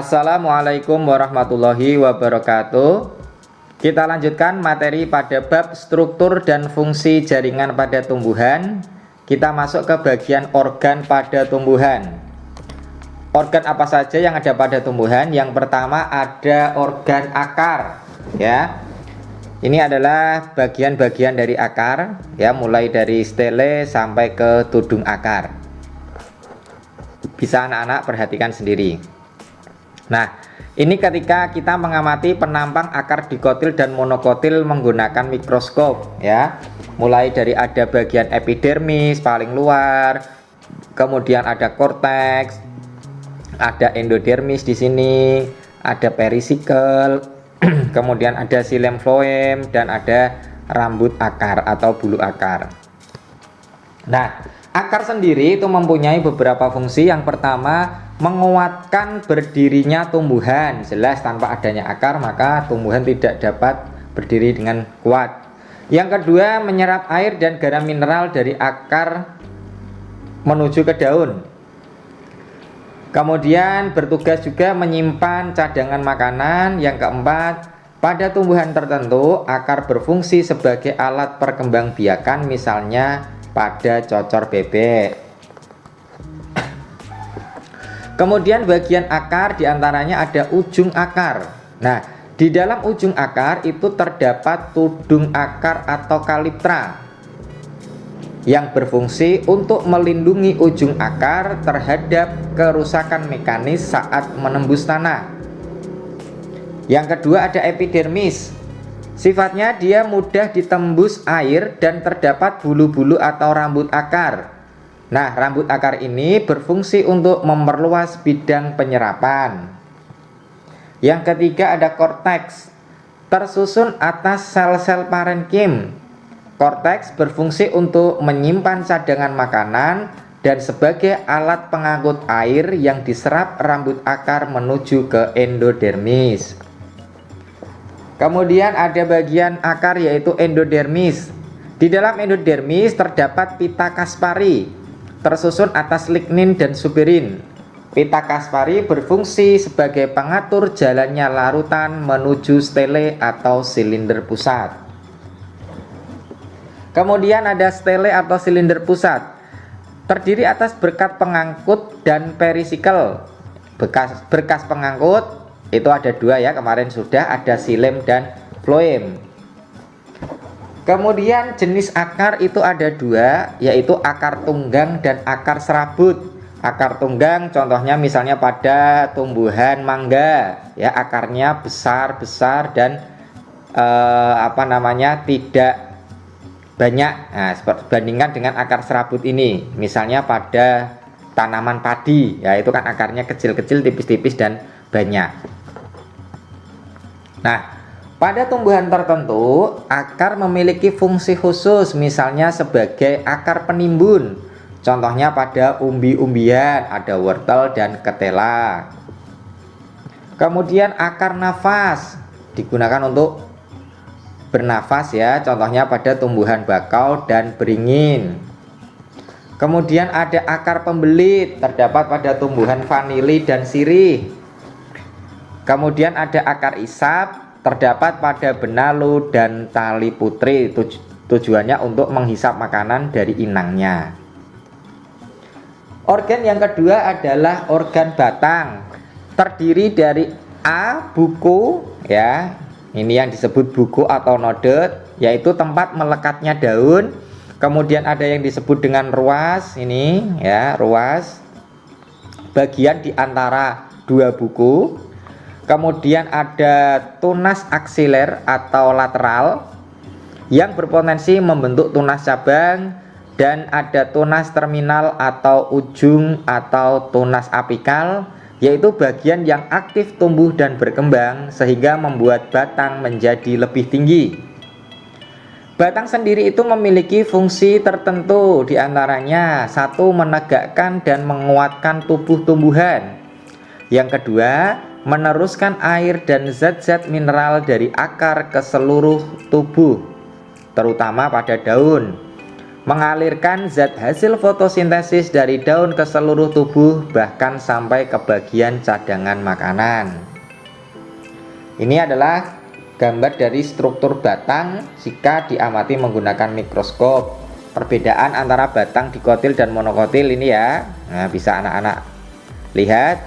Assalamualaikum warahmatullahi wabarakatuh. Kita lanjutkan materi pada bab struktur dan fungsi jaringan pada tumbuhan. Kita masuk ke bagian organ pada tumbuhan. Organ apa saja yang ada pada tumbuhan? Yang pertama ada organ akar, ya. Ini adalah bagian-bagian dari akar, ya, mulai dari stele sampai ke tudung akar. Bisa anak-anak perhatikan sendiri. Nah, ini ketika kita mengamati penampang akar dikotil dan monokotil menggunakan mikroskop, ya. Mulai dari ada bagian epidermis paling luar, kemudian ada korteks, ada endodermis di sini, ada perisikel, kemudian ada xilem floem dan ada rambut akar atau bulu akar. Nah, akar sendiri itu mempunyai beberapa fungsi. Yang pertama, menguatkan berdirinya tumbuhan. Jelas tanpa adanya akar maka tumbuhan tidak dapat berdiri dengan kuat. Yang kedua, menyerap air dan garam mineral dari akar menuju ke daun. Kemudian bertugas juga menyimpan cadangan makanan. Yang keempat, pada tumbuhan tertentu akar berfungsi sebagai alat perkembangbiakan, misalnya pada cocor bebek. Kemudian bagian akar diantaranya ada ujung akar. Nah, di dalam ujung akar itu terdapat tudung akar atau kaliptra yang berfungsi untuk melindungi ujung akar terhadap kerusakan mekanis saat menembus tanah. Yang kedua ada epidermis. Sifatnya dia mudah ditembus air dan terdapat bulu-bulu atau rambut akar. Nah, rambut akar ini berfungsi untuk memperluas bidang penyerapan. Yang ketiga ada korteks, tersusun atas sel-sel parenkim. Korteks berfungsi untuk menyimpan cadangan makanan dan sebagai alat pengangkut air yang diserap rambut akar menuju ke endodermis. Kemudian ada bagian akar yaitu endodermis. Di dalam endodermis terdapat pita kaspari, tersusun atas lignin dan suberin. Pita kaspari berfungsi sebagai pengatur jalannya larutan menuju stele atau silinder pusat. Kemudian ada stele atau silinder pusat, terdiri atas berkat pengangkut dan perisikel. Berkas pengangkut itu ada dua, ya, kemarin sudah ada xilem dan floem. Kemudian jenis akar itu ada dua, yaitu akar tunggang dan akar serabut. Akar tunggang contohnya misalnya pada tumbuhan mangga, ya, akarnya besar-besar dan tidak banyak. Nah, bandingkan dengan akar serabut ini, misalnya pada tanaman padi, ya, itu kan akarnya kecil-kecil, tipis-tipis dan banyak. Nah, pada tumbuhan tertentu, akar memiliki fungsi khusus, misalnya sebagai akar penimbun. Contohnya pada umbi-umbian, ada wortel dan ketela. Kemudian akar nafas, digunakan untuk bernafas, ya, contohnya pada tumbuhan bakau dan beringin. Kemudian ada akar pembelit, terdapat pada tumbuhan vanili dan sirih. Kemudian ada akar isap, terdapat pada benalu dan tali putri. Tujuannya untuk menghisap makanan dari inangnya. Organ yang kedua adalah organ batang, terdiri dari A, buku, ya, ini yang disebut buku atau nodet, yaitu tempat melekatnya daun. Kemudian ada yang disebut dengan ruas, ini, ya, ruas, bagian di antara dua buku. Kemudian ada tunas aksiler atau lateral yang berpotensi membentuk tunas cabang, dan ada tunas terminal atau ujung atau tunas apikal, yaitu bagian yang aktif tumbuh dan berkembang sehingga membuat batang menjadi lebih tinggi. Batang sendiri itu memiliki fungsi tertentu, diantaranya satu, menegakkan dan menguatkan tubuh tumbuhan. Yang kedua, meneruskan air dan zat-zat mineral dari akar ke seluruh tubuh, terutama pada daun. mengalirkan zat hasil fotosintesis dari daun ke seluruh tubuh, bahkan sampai ke bagian cadangan makanan. Ini adalah gambar dari struktur batang jika diamati menggunakan mikroskop. Perbedaan antara batang dikotil dan monokotil ini ya. Nah, bisa anak-anak lihat.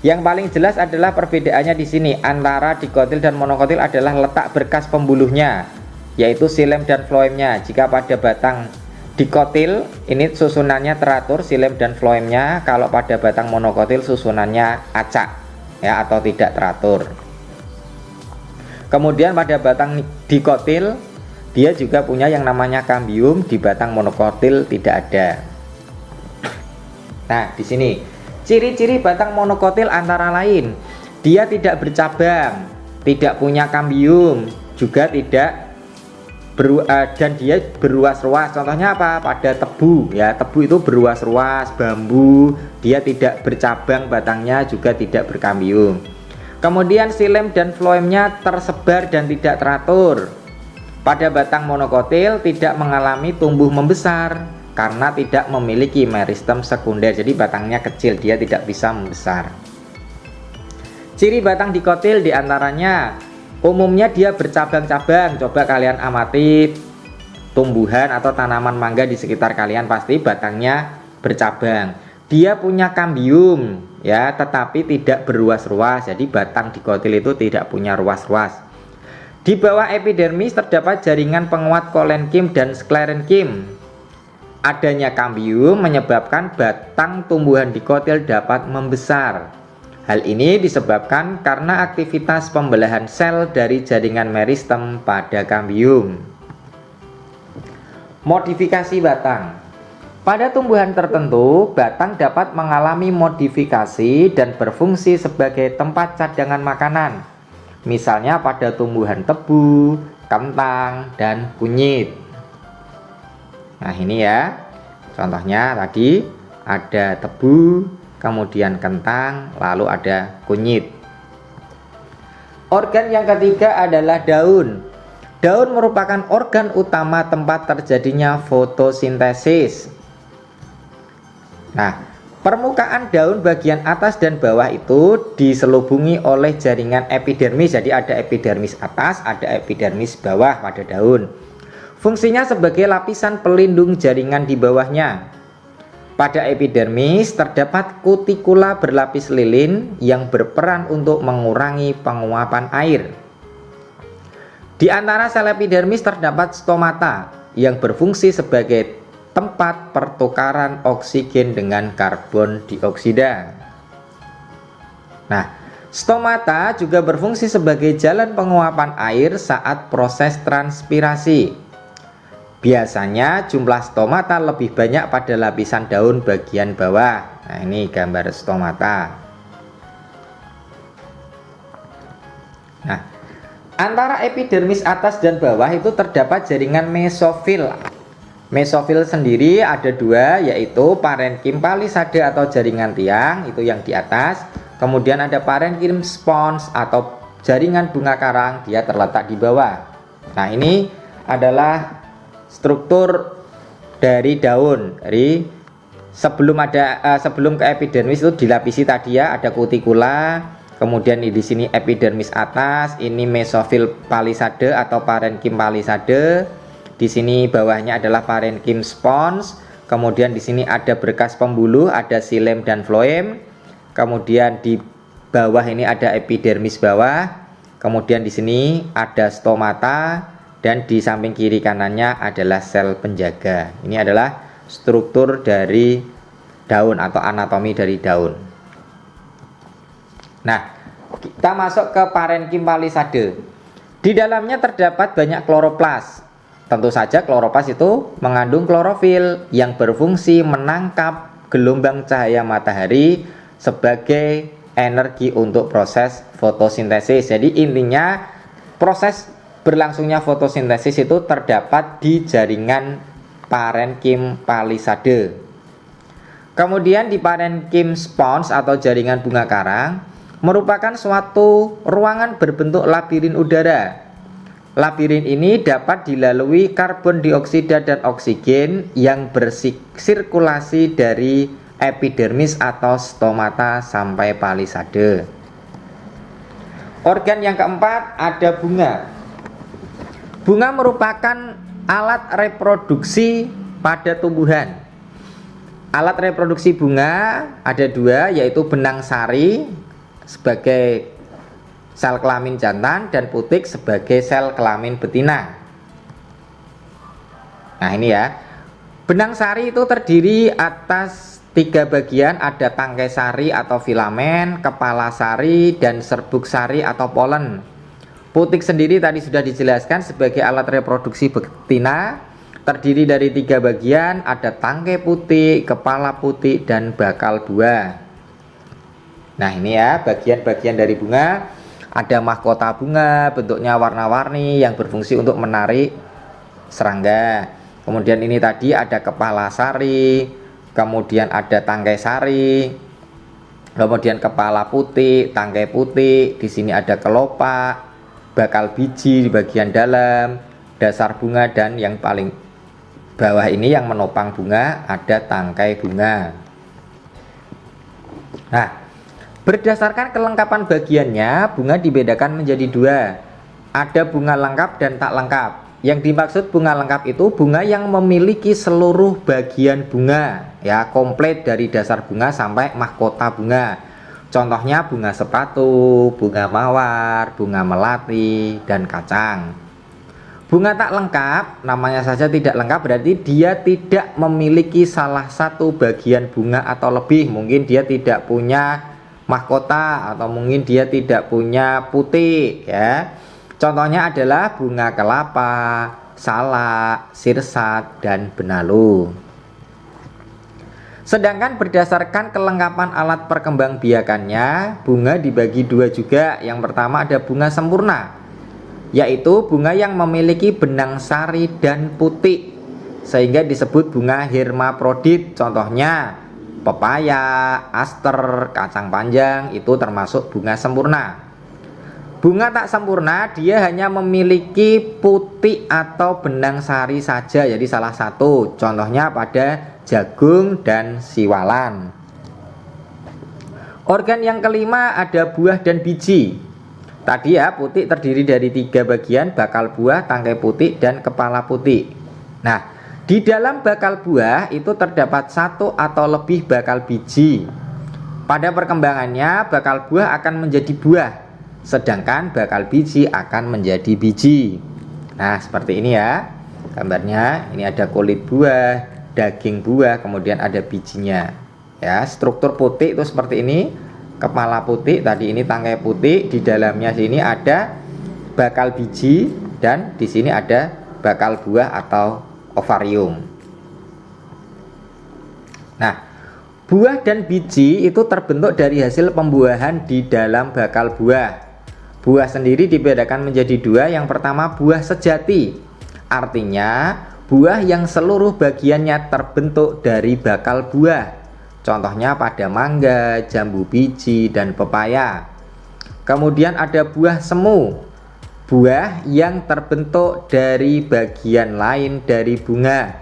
Yang paling jelas adalah perbedaannya di sini antara dikotil dan monokotil adalah letak berkas pembuluhnya, yaitu xilem dan floemnya. Jika pada batang dikotil ini susunannya teratur xilem dan floemnya, kalau pada batang monokotil susunannya acak ya atau tidak teratur. Kemudian pada batang dikotil dia juga punya yang namanya kambium, di batang monokotil tidak ada. Nah, di sini ciri-ciri batang monokotil antara lain dia tidak bercabang, tidak punya kambium, juga tidak dan dia beruas-ruas. Contohnya apa? Pada tebu ya, tebu itu beruas-ruas, bambu dia tidak bercabang batangnya, juga tidak berkambium. Kemudian xilem dan floemnya tersebar dan tidak teratur. Pada batang monokotil tidak mengalami tumbuh membesar karena tidak memiliki meristem sekunder. Jadi batangnya kecil, dia tidak bisa membesar. Ciri batang dikotil diantaranya umumnya dia bercabang-cabang. Coba kalian amati tumbuhan atau tanaman mangga di sekitar kalian, pasti batangnya bercabang. Dia punya kambium ya, tetapi tidak beruas-ruas. Jadi batang dikotil itu tidak punya ruas-ruas. Di bawah epidermis terdapat jaringan penguat kolenkim dan sklerenkim. Adanya kambium menyebabkan batang tumbuhan dikotil dapat membesar. Hal ini disebabkan karena aktivitas pembelahan sel dari jaringan meristem pada kambium. Modifikasi batang. Pada tumbuhan tertentu, batang dapat mengalami modifikasi dan berfungsi sebagai tempat cadangan makanan. Misalnya pada tumbuhan tebu, kentang, dan kunyit. Nah, ini ya. Contohnya tadi ada tebu, kemudian kentang, lalu ada kunyit. Organ yang ketiga adalah daun. Daun merupakan organ utama tempat terjadinya fotosintesis. Nah, permukaan daun bagian atas dan bawah itu diselubungi oleh jaringan epidermis. Jadi ada epidermis atas, ada epidermis bawah pada daun. Fungsinya sebagai lapisan pelindung jaringan di bawahnya. Pada epidermis terdapat kutikula berlapis lilin yang berperan untuk mengurangi penguapan air. Di antara sel epidermis terdapat stomata yang berfungsi sebagai tempat pertukaran oksigen dengan karbon dioksida. Nah, stomata juga berfungsi sebagai jalan penguapan air saat proses transpirasi. Biasanya jumlah stomata lebih banyak pada lapisan daun bagian bawah. Nah, ini gambar stomata. Nah, antara epidermis atas dan bawah itu terdapat jaringan mesofil. Mesofil sendiri ada dua, yaitu parenkim palisade atau jaringan tiang, itu yang di atas. Kemudian ada parenkim spons atau jaringan bunga karang, dia terletak di bawah. Nah, ini adalah struktur dari daun. Dari sebelum ke epidermis itu dilapisi tadi ya, ada kutikula. Kemudian di sini epidermis atas, ini mesofil palisade atau parenkim palisade. Di sini bawahnya adalah parenkim spons. Kemudian di sini ada berkas pembuluh, ada xilem dan floem. Kemudian di bawah ini ada epidermis bawah. Kemudian di sini ada stomata dan di samping kiri kanannya adalah sel penjaga. Ini adalah struktur dari daun atau anatomi dari daun. Nah, kita masuk ke parenkim palisade. Di dalamnya terdapat banyak kloroplas. Tentu saja kloroplas itu mengandung klorofil yang berfungsi menangkap gelombang cahaya matahari sebagai energi untuk proses fotosintesis. Jadi intinya proses berlangsungnya fotosintesis itu terdapat di jaringan parenkim palisade. Kemudian di parenkim spons atau jaringan bunga karang merupakan suatu ruangan berbentuk labirin udara. Labirin ini dapat dilalui karbon dioksida dan oksigen yang bersirkulasi dari epidermis atau stomata sampai palisade. Organ yang keempat ada bunga. Bunga merupakan alat reproduksi pada tumbuhan. Alat reproduksi bunga ada dua, yaitu benang sari sebagai sel kelamin jantan dan putik sebagai sel kelamin betina. Nah ini ya, benang sari itu terdiri atas 3 bagian, ada tangkai sari atau filamen, kepala sari, dan serbuk sari atau polen. Putik sendiri tadi sudah dijelaskan sebagai alat reproduksi betina, terdiri dari 3 bagian, ada tangkai putik, kepala putik, dan bakal buah. Nah ini ya bagian-bagian dari bunga. Ada mahkota bunga, bentuknya warna-warni yang berfungsi untuk menarik serangga. Kemudian ini tadi ada kepala sari, kemudian ada tangkai sari, kemudian kepala putih, tangkai putih, di sini ada kelopak, bakal biji di bagian dalam, dasar bunga, dan yang paling bawah ini yang menopang bunga ada tangkai bunga. Nah, berdasarkan kelengkapan bagiannya, bunga dibedakan menjadi 2. Ada bunga lengkap dan tak lengkap. Yang dimaksud bunga lengkap itu bunga yang memiliki seluruh bagian bunga, ya, komplit dari dasar bunga sampai mahkota bunga. Contohnya bunga sepatu, bunga mawar, bunga melati, dan kacang. Bunga tak lengkap, namanya saja tidak lengkap, berarti dia tidak memiliki salah satu bagian bunga atau lebih. Mungkin dia tidak punya mahkota atau mungkin dia tidak punya putik, ya. Contohnya adalah bunga kelapa, salak, sirsat, dan benalu. Sedangkan berdasarkan kelengkapan alat perkembangbiakannya, bunga dibagi 2 juga. Yang pertama ada bunga sempurna, yaitu bunga yang memiliki benang sari dan putik, sehingga disebut bunga hermaprodit. Contohnya pepaya, aster, kacang panjang, itu termasuk bunga sempurna. Bunga tak sempurna, dia hanya memiliki putik atau benang sari saja, jadi salah satu. Contohnya pada jagung dan siwalan. Organ yang kelima ada buah dan biji. Tadi ya, putik terdiri dari 3 bagian, bakal buah, tangkai putik, dan kepala putik. Nah, di dalam bakal buah itu terdapat 1 atau lebih bakal biji. Pada perkembangannya, bakal buah akan menjadi buah, sedangkan bakal biji akan menjadi biji. Nah, seperti ini ya gambarnya. Ini ada kulit buah, daging buah, kemudian ada bijinya. Ya, struktur putik itu seperti ini. Kepala putik, tadi ini tangkai putik, di dalamnya sini ada bakal biji, dan di sini ada bakal buah atau ovarium. Nah, buah dan biji itu terbentuk dari hasil pembuahan di dalam bakal buah. Buah sendiri dibedakan menjadi 2. Yang pertama buah sejati, artinya buah yang seluruh bagiannya terbentuk dari bakal buah. Contohnya pada mangga, jambu biji, dan pepaya. Kemudian ada buah semu, buah yang terbentuk dari bagian lain dari bunga.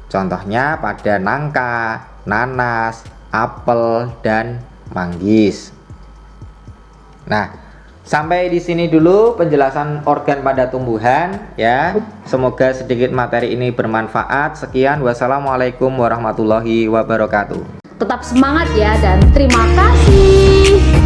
Contohnya pada nangka, nanas, apel, dan manggis. Nah, sampai di sini dulu penjelasan organ pada tumbuhan, ya. Semoga sedikit materi ini bermanfaat. Sekian, wassalamualaikum warahmatullahi wabarakatuh. Tetap semangat ya, dan terima kasih.